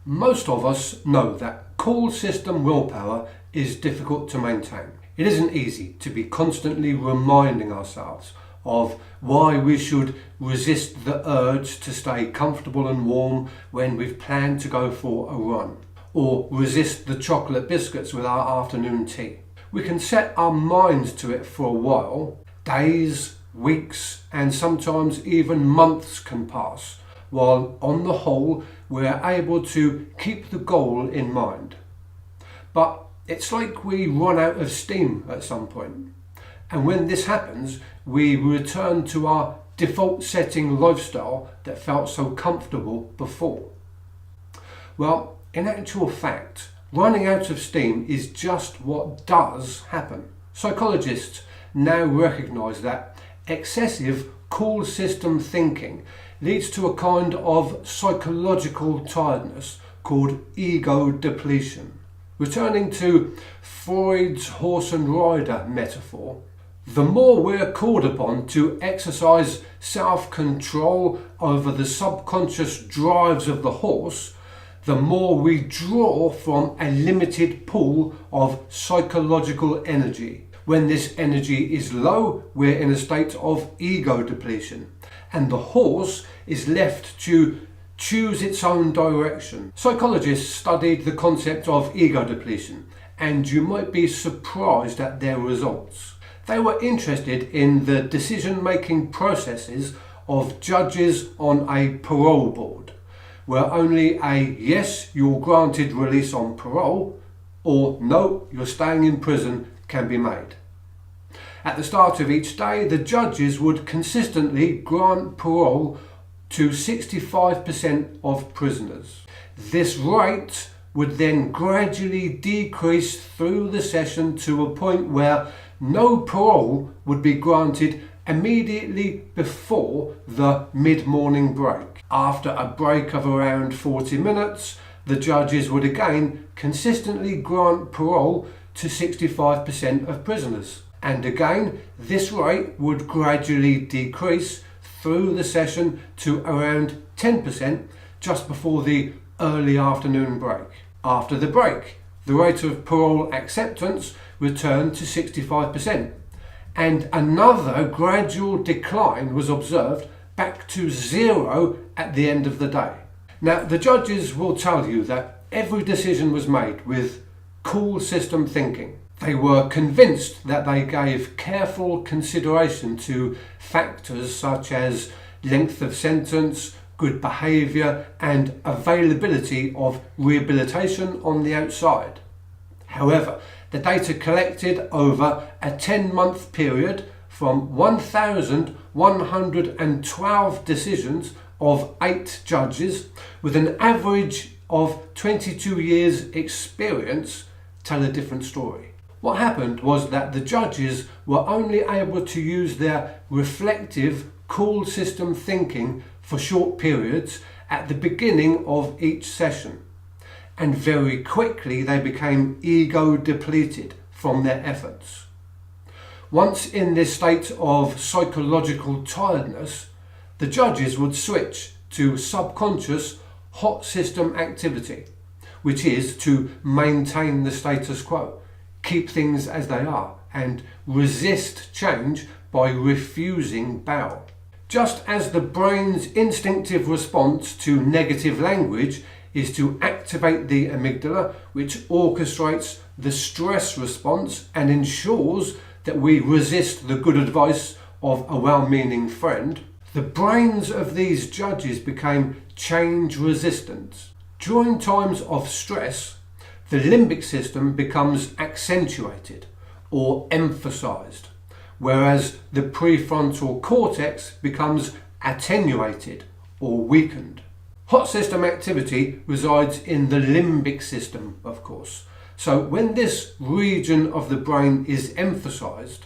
Most of us know that call system willpower is difficult to maintain. It isn't easy to be constantly reminding ourselves of why we should resist the urge to stay comfortable and warm when we've planned to go for a run, or resist the chocolate biscuits with our afternoon tea. We can set our minds to it for a while. Days, weeks, and sometimes even months can pass, while on the whole we're able to keep the goal in mind. But it's like we run out of steam at some point. And when this happens, we return to our default setting lifestyle that felt so comfortable before. Well, in actual fact, running out of steam is just what does happen. Psychologists now recognise that excessive call system thinking leads to a kind of psychological tiredness called ego depletion. Returning to Freud's horse and rider metaphor, the more we're called upon to exercise self-control over the subconscious drives of the horse, the more we draw from a limited pool of psychological energy. When this energy is low, we're in a state of ego depletion, and the horse is left to choose its own direction. Psychologists studied the concept of ego depletion, and you might be surprised at their results. They were interested in the decision-making processes of judges on a parole board, where only a yes, you're granted release on parole, or no, you're staying in prison can be made. At the start of each day, the judges would consistently grant parole to 65% of prisoners. This rate would then gradually decrease through the session to a point where no parole would be granted immediately before the mid-morning break. After a break of around 40 minutes, the judges would again consistently grant parole to 65% of prisoners. And again, this rate would gradually decrease through the session to around 10% just before the early afternoon break. After the break, the rate of parole acceptance returned to 65%, and another gradual decline was observed back to zero at the end of the day. Now, the judges will tell you that every decision was made with call system thinking. They were convinced that they gave careful consideration to factors such as length of sentence, good behaviour, and availability of rehabilitation on the outside. However, the data collected over a 10-month period from 1,112 decisions of 8 judges with an average of 22 years experience tell a different story. What happened was that the judges were only able to use their reflective call system thinking for short periods at the beginning of each session, and very quickly they became ego depleted from their efforts. Once in this state of psychological tiredness, the judges would switch to subconscious hot system activity, which is to maintain the status quo, keep things as they are, and resist change by refusing bow. Just as the brain's instinctive response to negative language is to activate the amygdala, which orchestrates the stress response and ensures that we resist the good advice of a well-meaning friend, the brains of these judges became change resistant. During times of stress, the limbic system becomes accentuated or emphasized, whereas the prefrontal cortex becomes attenuated or weakened. Hot system activity resides in the limbic system, of course. So when this region of the brain is emphasized,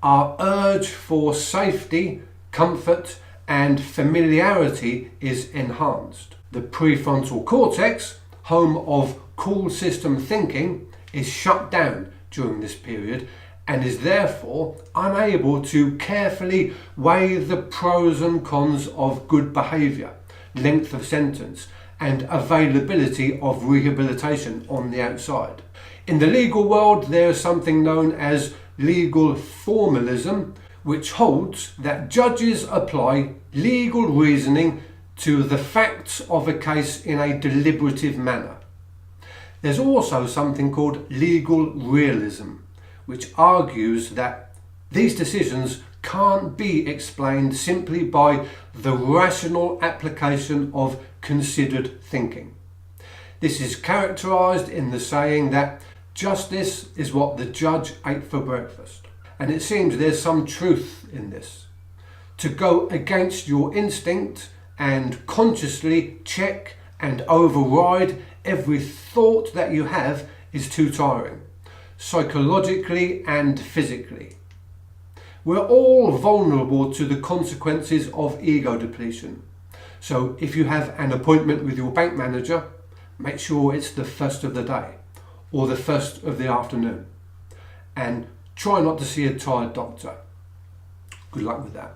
our urge for safety, comfort, and familiarity is enhanced. The prefrontal cortex, home of call system thinking, is shut down during this period and is therefore unable to carefully weigh the pros and cons of good behaviour, length of sentence, and availability of rehabilitation on the outside. In the legal world, there is something known as legal formalism, which holds that judges apply legal reasoning to the facts of a case in a deliberative manner. There's also something called legal realism, which argues that these decisions can't be explained simply by the rational application of considered thinking. This is characterised in the saying that justice is what the judge ate for breakfast. And it seems there's some truth in this. To go against your instinct and consciously check and override every thought that you have is too tiring, psychologically and physically. We're all vulnerable to the consequences of ego depletion. So if you have an appointment with your bank manager, make sure it's the first of the day or the first of the afternoon. And try not to see a tired doctor. Good luck with that.